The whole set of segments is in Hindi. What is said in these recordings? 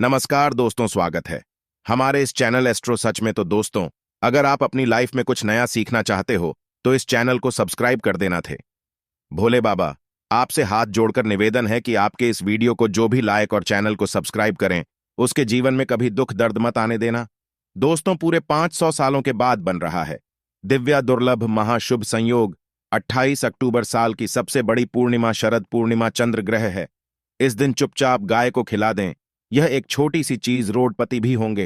नमस्कार दोस्तों, स्वागत है हमारे इस चैनल एस्ट्रो सच में। तो दोस्तों, अगर आप अपनी लाइफ में कुछ नया सीखना चाहते हो तो इस चैनल को सब्सक्राइब कर देना थे। भोले बाबा, आपसे हाथ जोड़कर निवेदन है कि आपके इस वीडियो को जो भी लाइक और चैनल को सब्सक्राइब करें, उसके जीवन में कभी दुख दर्द मत आने देना। दोस्तों, पूरे 500 सालों के बाद बन रहा है दिव्या दुर्लभ महाशुभ संयोग। 28 अक्टूबर साल की सबसे बड़ी पूर्णिमा शरद पूर्णिमा चंद्र ग्रह है। इस दिन चुपचाप गाय को खिला दें। यह एक छोटी सी चीज रोडपति भी होंगे,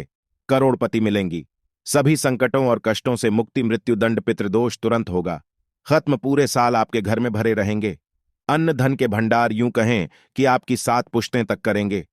करोड़पति मिलेंगी। सभी संकटों और कष्टों से मुक्ति, मृत्यु दंड पितृदोष तुरंत होगा खत्म। पूरे साल आपके घर में भरे रहेंगे अन्न धन के भंडार, यूं कहें कि आपकी 7 पुश्तें तक करेंगे।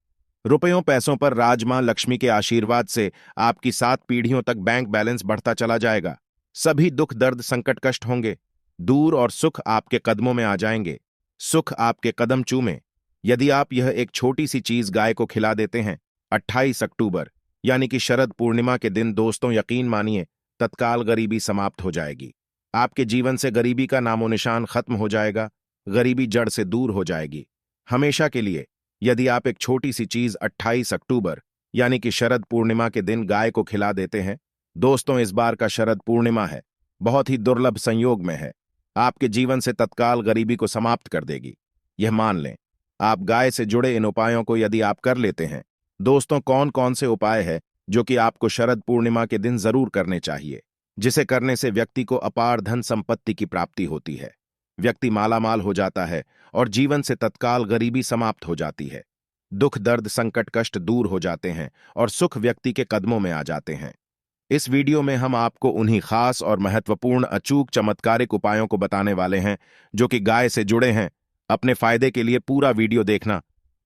रुपयों पैसों पर राज मां लक्ष्मी के आशीर्वाद से आपकी 7 पीढ़ियों तक बैंक बैलेंस बढ़ता चला जाएगा। सभी दुख दर्द संकट कष्ट होंगे दूर और सुख आपके कदमों में आ जाएंगे। सुख आपके कदम चूमे यदि आप यह एक छोटी सी चीज गाय को खिला देते हैं 28 अक्टूबर यानी कि शरद पूर्णिमा के दिन। दोस्तों, यकीन मानिए, तत्काल गरीबी समाप्त हो जाएगी। आपके जीवन से गरीबी का नामो निशान खत्म हो जाएगा। गरीबी जड़ से दूर हो जाएगी हमेशा के लिए यदि आप एक छोटी सी चीज 28 अक्टूबर यानी कि शरद पूर्णिमा के दिन गाय को खिला देते हैं। दोस्तों, इस बार का शरद पूर्णिमा है, बहुत ही दुर्लभ संयोग में है। आपके जीवन से तत्काल गरीबी को समाप्त कर देगी, यह मान लें। आप गाय से जुड़े इन उपायों को यदि आप कर लेते हैं। दोस्तों, कौन कौन से उपाय है जो कि आपको शरद पूर्णिमा के दिन जरूर करने चाहिए, जिसे करने से व्यक्ति को अपार धन संपत्ति की प्राप्ति होती है, व्यक्ति मालामाल हो जाता है और जीवन से तत्काल गरीबी समाप्त हो जाती है। दुख दर्द संकट कष्ट दूर हो जाते हैं और सुख व्यक्ति के कदमों में आ जाते हैं। इस वीडियो में हम आपको उन्हीं खास और महत्वपूर्ण अचूक चमत्कारिक उपायों को बताने वाले हैं जो कि गाय से जुड़े हैं। अपने फायदे के लिए पूरा वीडियो देखना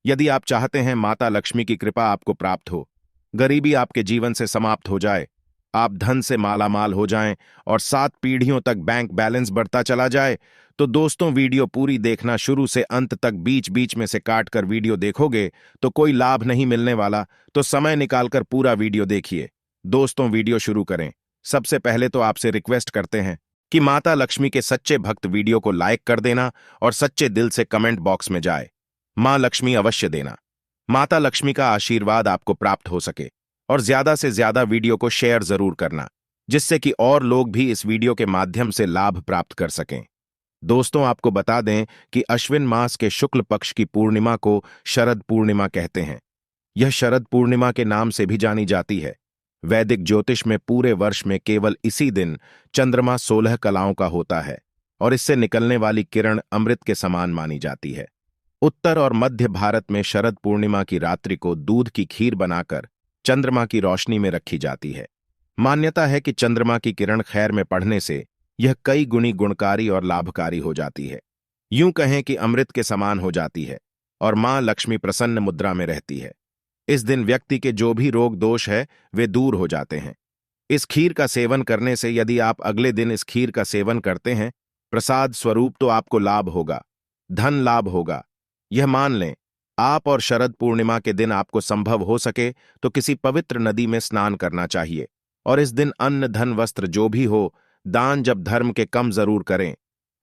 यदि आप चाहते हैं माता लक्ष्मी की कृपा आपको प्राप्त हो, गरीबी आपके जीवन से समाप्त हो जाए, आप धन से मालामाल हो जाएं और 7 पीढ़ियों तक बैंक बैलेंस बढ़ता चला जाए। तो दोस्तों, वीडियो पूरी देखना, शुरू से अंत तक। बीच बीच में से काट कर वीडियो देखोगे तो कोई लाभ नहीं मिलने वाला, तो समय निकालकर पूरा वीडियो देखिए। दोस्तों, वीडियो शुरू करें। सबसे पहले तो आपसे रिक्वेस्ट करते हैं कि माता लक्ष्मी के सच्चे भक्त वीडियो को लाइक कर देना और सच्चे दिल से कमेंट बॉक्स में जाए मां लक्ष्मी अवश्य देना। माता लक्ष्मी का आशीर्वाद आपको प्राप्त हो सके और ज्यादा से ज्यादा वीडियो को शेयर जरूर करना, जिससे कि और लोग भी इस वीडियो के माध्यम से लाभ प्राप्त कर सकें। दोस्तों, आपको बता दें कि अश्विन मास के शुक्ल पक्ष की पूर्णिमा को शरद पूर्णिमा कहते हैं। यह शरद पूर्णिमा के नाम से भी जानी जाती है। वैदिक ज्योतिष में पूरे वर्ष में केवल इसी दिन चंद्रमा 16 कलाओं का होता है और इससे निकलने वाली किरण अमृत के समान मानी जाती है। उत्तर और मध्य भारत में शरद पूर्णिमा की रात्रि को दूध की खीर बनाकर चंद्रमा की रोशनी में रखी जाती है। मान्यता है कि चंद्रमा की किरण खैर में पड़ने से यह कई गुनी गुणकारी और लाभकारी हो जाती है। यूं कहें कि अमृत के समान हो जाती है और मां लक्ष्मी प्रसन्न मुद्रा में रहती है। इस दिन व्यक्ति के जो भी रोग दोष है वे दूर हो जाते हैं। इस खीर का सेवन करने से यदि आप अगले दिन इस खीर का सेवन करते हैं प्रसाद स्वरूप, तो आपको लाभ होगा, धन लाभ होगा। यह मान लें। आप और शरद पूर्णिमा के दिन आपको संभव हो सके तो किसी पवित्र नदी में स्नान करना चाहिए और इस दिन अन्न धन वस्त्र जो भी हो दान जब धर्म के कम जरूर करें।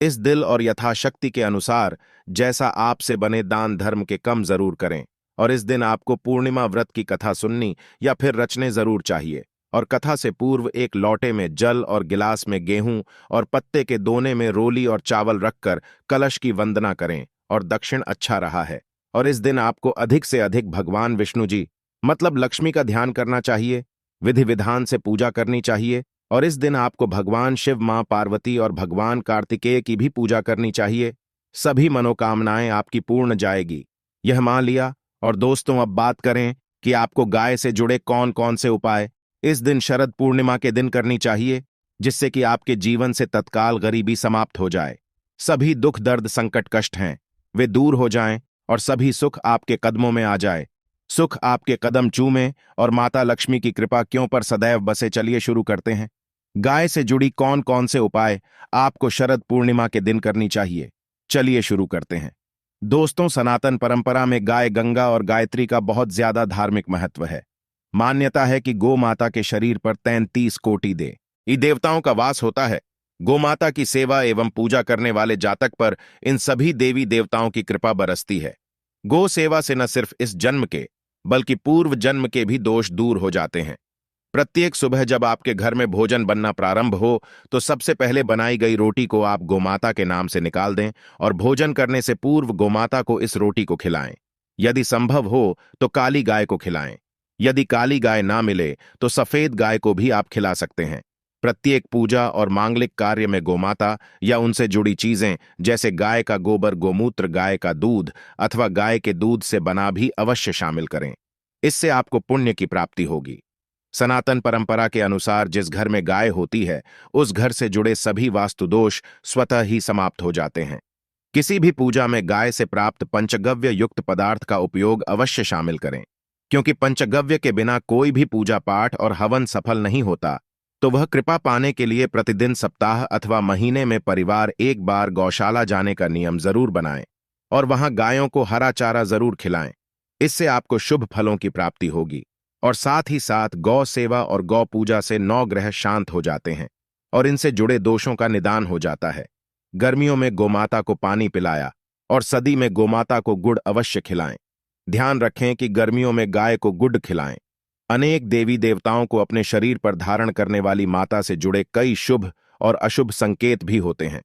इस दिल और यथाशक्ति के अनुसार जैसा आपसे बने दान धर्म के कम जरूर करें। और इस दिन आपको पूर्णिमा व्रत की कथा सुननी या फिर रचने जरूर चाहिए और कथा से पूर्व एक लोटे में जल और गिलास में गेहूं और पत्ते के दोने में रोली और चावल रखकर कलश की वंदना करें और दक्षिण अच्छा रहा है। और इस दिन आपको अधिक से अधिक भगवान विष्णु जी मतलब लक्ष्मी का ध्यान करना चाहिए, विधि विधान से पूजा करनी चाहिए। और इस दिन आपको भगवान शिव, मां पार्वती और भगवान कार्तिकेय की भी पूजा करनी चाहिए। सभी मनोकामनाएं आपकी पूर्ण जाएगी, यह मान लिया। और दोस्तों, अब बात करें कि आपको गाय से जुड़े कौन कौन से उपाय इस दिन शरद पूर्णिमा के दिन करनी चाहिए, जिससे कि आपके जीवन से तत्काल गरीबी समाप्त हो जाए, सभी दुख दर्द संकट कष्ट हैं वे दूर हो जाएं और सभी सुख आपके कदमों में आ जाए। सुख आपके कदम चूमे और माता लक्ष्मी की कृपा क्यों पर सदैव बसे। चलिए शुरू करते हैं। गाय से जुड़ी कौन कौन से उपाय आपको शरद पूर्णिमा के दिन करनी चाहिए, चलिए शुरू करते हैं। दोस्तों, सनातन परंपरा में गाय गंगा और गायत्री का बहुत ज्यादा धार्मिक महत्व है। मान्यता है कि गो माता के शरीर पर 33 कोटि देवताओं का वास होता है। गोमाता की सेवा एवं पूजा करने वाले जातक पर इन सभी देवी देवताओं की कृपा बरसती है। गो सेवा से न सिर्फ इस जन्म के बल्कि पूर्व जन्म के भी दोष दूर हो जाते हैं। प्रत्येक सुबह जब आपके घर में भोजन बनना प्रारंभ हो तो सबसे पहले बनाई गई रोटी को आप गोमाता के नाम से निकाल दें और भोजन करने से पूर्व गोमाता को इस रोटी को खिलाएं। यदि संभव हो तो काली गाय को खिलाएं। यदि काली गाय ना मिले तो सफेद गाय को भी आप खिला सकते हैं। प्रत्येक पूजा और मांगलिक कार्य में गोमाता या उनसे जुड़ी चीजें जैसे गाय का गोबर, गोमूत्र, गाय का दूध अथवा गाय के दूध से बना भी अवश्य शामिल करें। इससे आपको पुण्य की प्राप्ति होगी। सनातन परंपरा के अनुसार जिस घर में गाय होती है उस घर से जुड़े सभी वास्तु दोष स्वतः ही समाप्त हो जाते हैं। किसी भी पूजा में गाय से प्राप्त पंचगव्य युक्त पदार्थ का उपयोग अवश्य शामिल करें, क्योंकि पंचगव्य के बिना कोई भी पूजा पाठ और हवन सफल नहीं होता। तो वह कृपा पाने के लिए प्रतिदिन, सप्ताह अथवा महीने में परिवार एक बार गौशाला जाने का नियम जरूर बनाएं और वहां गायों को हरा चारा जरूर खिलाएं। इससे आपको शुभ फलों की प्राप्ति होगी और साथ ही साथ गौ सेवा और गौ पूजा से 9 ग्रह शांत हो जाते हैं और इनसे जुड़े दोषों का निदान हो जाता है। गर्मियों में गोमाता को पानी पिलाया और सदी में गोमाता को गुड़ अवश्य खिलाएं। ध्यान रखें कि गर्मियों में गाय को गुड़ खिलाएं। अनेक देवी देवताओं को अपने शरीर पर धारण करने वाली माता से जुड़े कई शुभ और अशुभ संकेत भी होते हैं।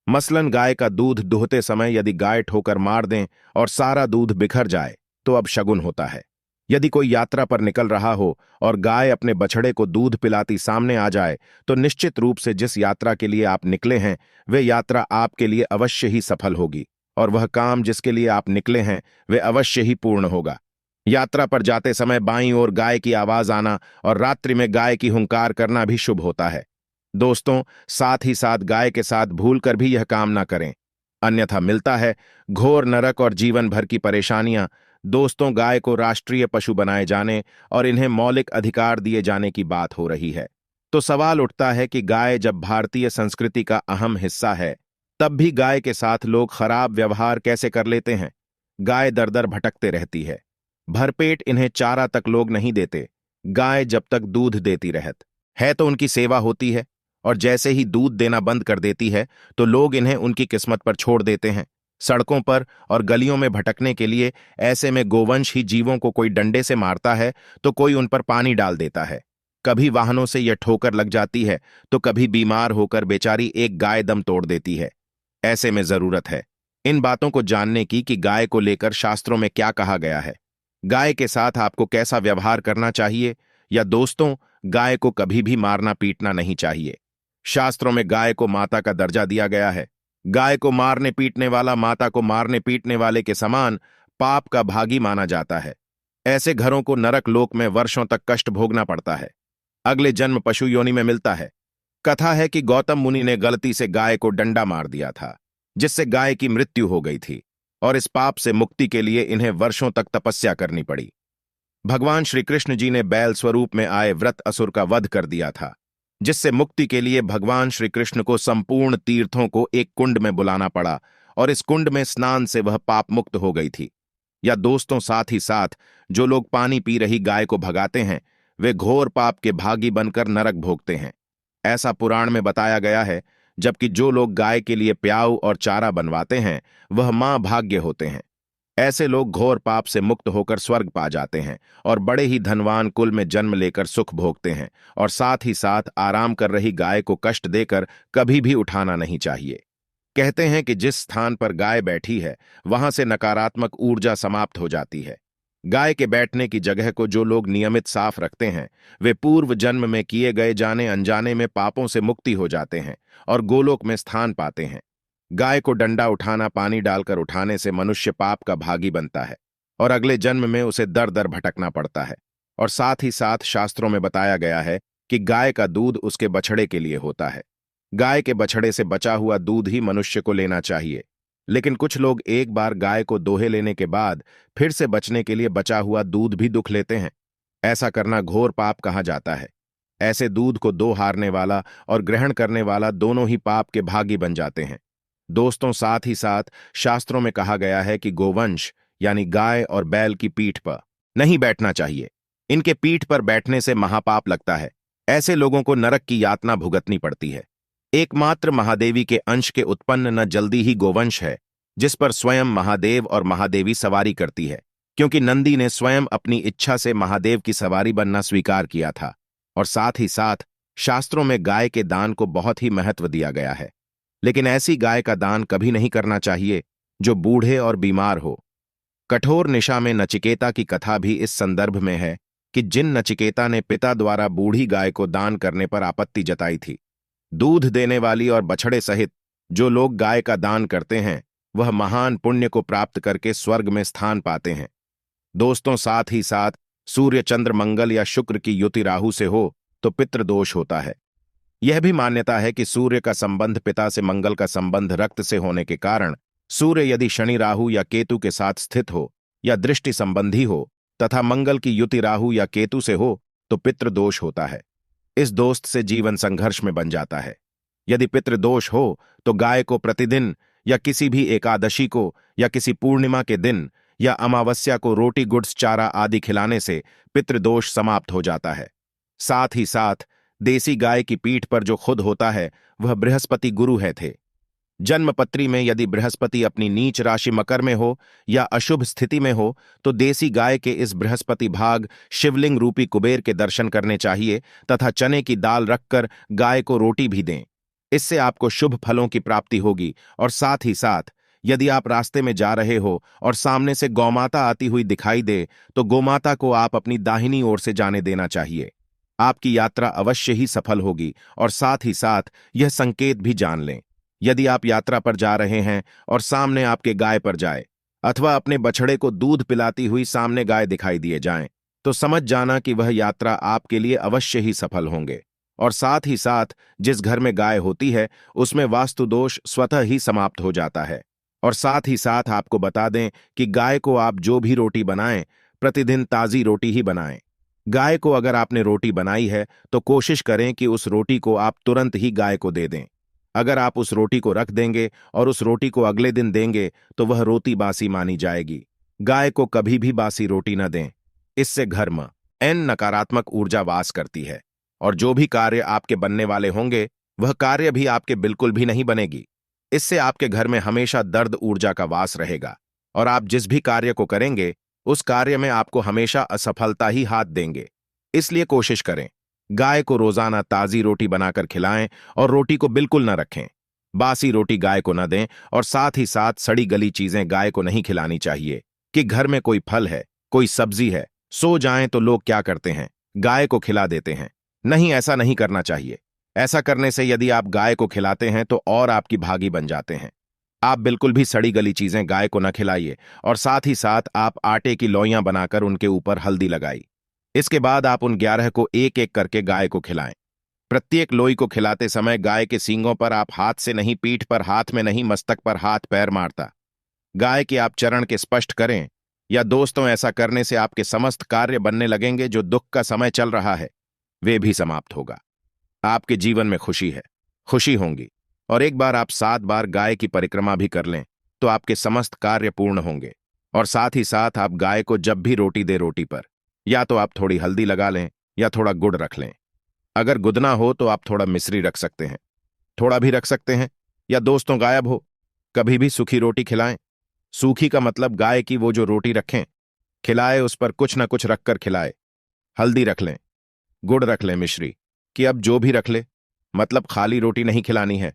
मसलन गाय का दूध दुहते समय यदि गाय ठोकर मार दें और सारा दूध बिखर जाए तो अब शगुन होता है। यदि कोई यात्रा पर निकल रहा हो और गाय अपने बछड़े को दूध पिलाती सामने आ जाए तो निश्चित रूप से जिस यात्रा के लिए आप निकले हैं वे यात्रा आपके लिए अवश्य ही सफल होगी और वह काम जिसके लिए आप निकले हैं वे अवश्य ही पूर्ण होगा। यात्रा पर जाते समय बाईं ओर गाय की आवाज आना और रात्रि में गाय की हुंकार करना भी शुभ होता है। दोस्तों, साथ ही साथ गाय के साथ भूलकर भी यह काम ना करें, अन्यथा मिलता है घोर नरक और जीवन भर की परेशानियां। दोस्तों, गाय को राष्ट्रीय पशु बनाए जाने और इन्हें मौलिक अधिकार दिए जाने की बात हो रही है, तो सवाल उठता है कि गाय जब भारतीय संस्कृति का अहम हिस्सा है तब भी गाय के साथ लोग खराब व्यवहार कैसे कर लेते हैं। गाय दर दर भटकते रहती है, भरपेट इन्हें चारा तक लोग नहीं देते। गाय जब तक दूध देती रहत है तो उनकी सेवा होती है और जैसे ही दूध देना बंद कर देती है तो लोग इन्हें उनकी किस्मत पर छोड़ देते हैं, सड़कों पर और गलियों में भटकने के लिए। ऐसे में गोवंश ही जीवों को कोई डंडे से मारता है तो कोई उन पर पानी डाल देता है। कभी वाहनों से यह ठोकर लग जाती है तो कभी बीमार होकर बेचारी एक गाय दम तोड़ देती है। ऐसे में जरूरत है इन बातों को जानने की कि गाय को लेकर शास्त्रों में क्या कहा गया है, गाय के साथ आपको कैसा व्यवहार करना चाहिए। या दोस्तों, गाय को कभी भी मारना पीटना नहीं चाहिए। शास्त्रों में गाय को माता का दर्जा दिया गया है। गाय को मारने पीटने वाला माता को मारने पीटने वाले के समान पाप का भागी माना जाता है। ऐसे घरों को नरक लोक में वर्षों तक कष्ट भोगना पड़ता है। अगले जन्म पशु योनि में मिलता है। कथा है कि गौतम मुनि ने गलती से गाय को डंडा मार दिया था, जिससे गाय की मृत्यु हो गई थी और इस पाप से मुक्ति के लिए इन्हें वर्षों तक तपस्या करनी पड़ी। भगवान श्री कृष्ण जी ने बैल स्वरूप में आए व्रत असुर का वध कर दिया था, जिससे मुक्ति के लिए भगवान श्री कृष्ण को संपूर्ण तीर्थों को एक कुंड में बुलाना पड़ा और इस कुंड में स्नान से वह पाप मुक्त हो गई थी। या दोस्तों, साथ ही साथ जो लोग पानी पी रही गाय को भगाते हैं वे घोर पाप के भागी बनकर नरक भोगते हैं। ऐसा पुराण में बताया गया है, जबकि जो लोग गाय के लिए प्याऊ और चारा बनवाते हैं वह मां भाग्य होते हैं। ऐसे लोग घोर पाप से मुक्त होकर स्वर्ग पा जाते हैं और बड़े ही धनवान कुल में जन्म लेकर सुख भोगते हैं। और साथ ही साथ आराम कर रही गाय को कष्ट देकर कभी भी उठाना नहीं चाहिए। कहते हैं कि जिस स्थान पर गाय बैठी है वहां से नकारात्मक ऊर्जा समाप्त हो जाती है। गाय के बैठने की जगह को जो लोग नियमित साफ रखते हैं वे पूर्व जन्म में किए गए जाने अनजाने में पापों से मुक्ति हो जाते हैं और गोलोक में स्थान पाते हैं। गाय को डंडा उठाना, पानी डालकर उठाने से मनुष्य पाप का भागी बनता है और अगले जन्म में उसे दर दर भटकना पड़ता है। और साथ ही साथ शास्त्रों में बताया गया है कि गाय का दूध उसके बछड़े के लिए होता है। गाय के बछड़े से बचा हुआ दूध ही मनुष्य को लेना चाहिए, लेकिन कुछ लोग एक बार गाय को दोहे लेने के बाद फिर से बचने के लिए बचा हुआ दूध भी दुख लेते हैं। ऐसा करना घोर पाप कहा जाता है। ऐसे दूध को दो हारने वाला और ग्रहण करने वाला दोनों ही पाप के भागी बन जाते हैं। दोस्तों, साथ ही साथ शास्त्रों में कहा गया है कि गोवंश यानी गाय और बैल की पीठ पर नहीं बैठना चाहिए। इनके पीठ पर बैठने से महापाप लगता है। ऐसे लोगों को नरक की यातना भुगतनी पड़ती है। एकमात्र महादेवी के अंश के उत्पन्न न जल्दी ही गोवंश है, जिस पर स्वयं महादेव और महादेवी सवारी करती है। क्योंकि नंदी ने स्वयं अपनी इच्छा से महादेव की सवारी बनना स्वीकार किया था। और साथ ही साथ शास्त्रों में गाय के दान को बहुत ही महत्व दिया गया है। लेकिन ऐसी गाय का दान कभी नहीं करना चाहिए जो बूढ़े और बीमार हो। कठोर निशा में नचिकेता की कथा भी इस संदर्भ में है कि जिन नचिकेता ने पिता द्वारा बूढ़ी गाय को दान करने पर आपत्ति जताई थी। दूध देने वाली और बछड़े सहित जो लोग गाय का दान करते हैं वह महान पुण्य को प्राप्त करके स्वर्ग में स्थान पाते हैं। दोस्तों, साथ ही साथ सूर्य, चंद्र, मंगल या शुक्र की युति राहु से हो तो पितृदोष होता है। यह भी मान्यता है कि सूर्य का संबंध पिता से, मंगल का संबंध रक्त से होने के कारण सूर्य यदि शनि, राहु या केतु के साथ स्थित हो या दृष्टि संबंधी हो तथा मंगल की युति राहु या केतु से हो तो पितृदोष होता है। इस दोस्त से जीवन संघर्ष में बन जाता है। यदि पितृदोष हो तो गाय को प्रतिदिन या किसी भी एकादशी को या किसी पूर्णिमा के दिन या अमावस्या को रोटी, गुड्स, चारा आदि खिलाने से पितृदोष समाप्त हो जाता है। साथ ही साथ देसी गाय की पीठ पर जो खुद होता है वह बृहस्पति गुरु है थे। जन्मपत्री में यदि बृहस्पति अपनी नीच राशि मकर में हो या अशुभ स्थिति में हो तो देसी गाय के इस बृहस्पति भाग शिवलिंग रूपी कुबेर के दर्शन करने चाहिए तथा चने की दाल रखकर गाय को रोटी भी दें। इससे आपको शुभ फलों की प्राप्ति होगी। और साथ ही साथ यदि आप रास्ते में जा रहे हो और सामने से गौमाता आती हुई दिखाई दे तो गोमाता को आप अपनी दाहिनी ओर से जाने देना चाहिए। आपकी यात्रा अवश्य ही सफल होगी। और साथ ही साथ यह संकेत भी जान लें, यदि आप यात्रा पर जा रहे हैं और सामने आपके गाय पर जाए अथवा अपने बछड़े को दूध पिलाती हुई सामने गाय दिखाई दिए जाएं, तो समझ जाना कि वह यात्रा आपके लिए अवश्य ही सफल होंगे। और साथ ही साथ जिस घर में गाय होती है उसमें वास्तु दोष स्वतः ही समाप्त हो जाता है। और साथ ही साथ आपको बता दें कि गाय को आप जो भी रोटी बनाएं प्रतिदिन ताजी रोटी ही बनाएं। गाय को अगर आपने रोटी बनाई है तो कोशिश करें कि उस रोटी को आप तुरंत ही गाय को दे दें। अगर आप उस रोटी को रख देंगे और उस रोटी को अगले दिन देंगे तो वह रोटी बासी मानी जाएगी। गाय को कभी भी बासी रोटी न दें, इससे घर में नकारात्मक ऊर्जा वास करती है और जो भी कार्य आपके बनने वाले होंगे वह कार्य भी आपके बिल्कुल भी नहीं बनेगी। इससे आपके घर में हमेशा दर्द ऊर्जा का वास रहेगा और आप जिस भी कार्य को करेंगे उस कार्य में आपको हमेशा असफलता ही हाथ देंगे। इसलिए कोशिश करें गाय को रोजाना ताजी रोटी बनाकर खिलाएं और रोटी को बिल्कुल न रखें। बासी रोटी गाय को न दें और साथ ही साथ सड़ी गली चीजें गाय को नहीं खिलानी चाहिए। कि घर में कोई फल है, कोई सब्जी है, सो जाएं तो लोग क्या करते हैं, गाय को खिला देते हैं। नहीं, ऐसा नहीं करना चाहिए। ऐसा करने से यदि आप गाय को खिलाते हैं तो और आपकी भागी बन जाते हैं। आप बिल्कुल भी सड़ी गली चीजें गाय को न खिलाइए। और साथ ही साथ आप आटे की लोइयां बनाकर उनके ऊपर हल्दी लगाई। इसके बाद आप उन 11 को एक एक करके गाय को खिलाएं। प्रत्येक लोई को खिलाते समय गाय के सींगों पर आप हाथ से नहीं, पीठ पर, हाथ में नहीं, मस्तक पर हाथ पैर मारता गाय के आप चरण के स्पष्ट करें। या दोस्तों, ऐसा करने से आपके समस्त कार्य बनने लगेंगे। जो दुख का समय चल रहा है वे भी समाप्त होगा। आपके जीवन में खुशी होंगी। और एक बार आप 7 बार गाय की परिक्रमा भी कर लें तो आपके समस्त कार्य पूर्ण होंगे। और साथ ही साथ आप गाय को जब भी रोटी दे, रोटी पर या तो आप थोड़ी हल्दी लगा लें या थोड़ा गुड़ रख लें। अगर गुदना हो तो आप थोड़ा मिश्री रख सकते हैं, थोड़ा भी रख सकते हैं। या दोस्तों, गायब हो कभी भी सूखी रोटी खिलाएं। सूखी का मतलब गाय की वो जो रोटी रखें खिलाए उस पर कुछ ना कुछ रखकर खिलाए। हल्दी रख लें, गुड़ रख लें, मिश्री कि अब जो भी रख ले, मतलब खाली रोटी नहीं खिलानी है।